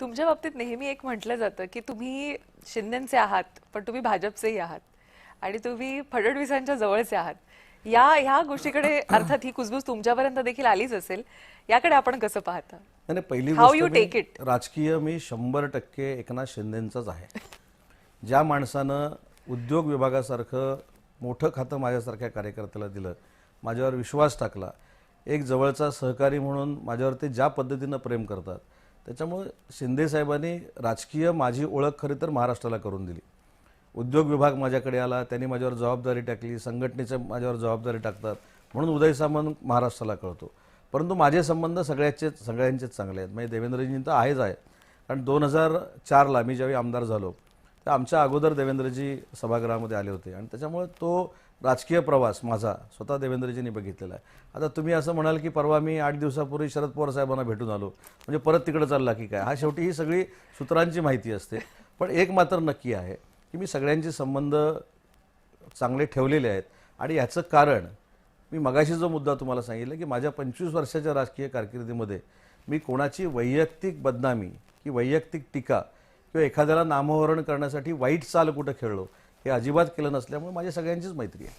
तुमच्या बाबतीत नेहमी एक म्हटलं जातं की तुम्ही शिंदेचे आहात पण तुम्ही भाजपचेही आहात आणि तुम्ही फडणवीसांच्या जवळचे आहात. ह्या गोष्टीकडे अर्थात ही कुजबूज तुमच्यापर्यंत देखील आलीच असेल. याकडे आपण कसं पाहता? आणि पहिली हाऊ गोष्ट यू टेक इट? राजकीय मी 100% एकनाथ शिंदेंचाच आहे. ज्या माणसानं उद्योग विभागासारखं मोठं खातं माझ्यासारख्या कार्यकर्त्याला दिलं, माझ्यावर विश्वास टाकला, एक जवळचा सहकारी म्हणून माझ्यावर ते ज्या पद्धतीनं प्रेम करतात, त्याच्यामुळे शिंदे साहेबांनी राजकीय माझी ओळख खरी तर महाराष्ट्राला करून दिली. उद्योग विभाग माझ्याकडे आला, त्यांनी माझ्यावर जबाबदारी टाकली, संघटनेच्या माझ्यावर जबाबदारी टाकतात म्हणून उदय सामंत महाराष्ट्राला कळतो. परंतु माझे संबंध सगळ्यांचेच चांगले आहेत. म्हणजे देवेंद्रजी तर आहेच आहे, कारण 2004ला मी ज्यावेळी आमदार झालो तर आमच्या अगोदर देवेंद्रजी सभागृहामध्ये आले होते आणि त्याच्यामुळे तो राजकीय प्रवास माझा स्वतः देवेंद्रजींनी बघितलेला आहे. आता तुम्ही असं म्हणाल की परवा मी 8 दिवसापूर्वी शरद पवार साहेबांना भेटून आलो म्हणजे परत तिकडे चालला की काय, हा शेवटी ही सगळी सूत्रांची माहिती असते. पण एक मात्र नक्की आहे की मी सगळ्यांचे संबंध चांगले ठेवलेले आहेत आणि याचं कारण मी मगाशी जो मुद्दा तुम्हाला सांगितला की माझ्या 25 वर्षाच्या राजकीय कारकिर्दीमध्ये मी कोणाची वैयक्तिक बदनामी की वैयक्तिक टीका किंवा एखाद्याला नामोहरण करण्यासाठी वाईट चाल कुठं खेळलो हे अजिबात केलं नसल्यामुळे माझी सगळ्यांचीच मैत्री आहे.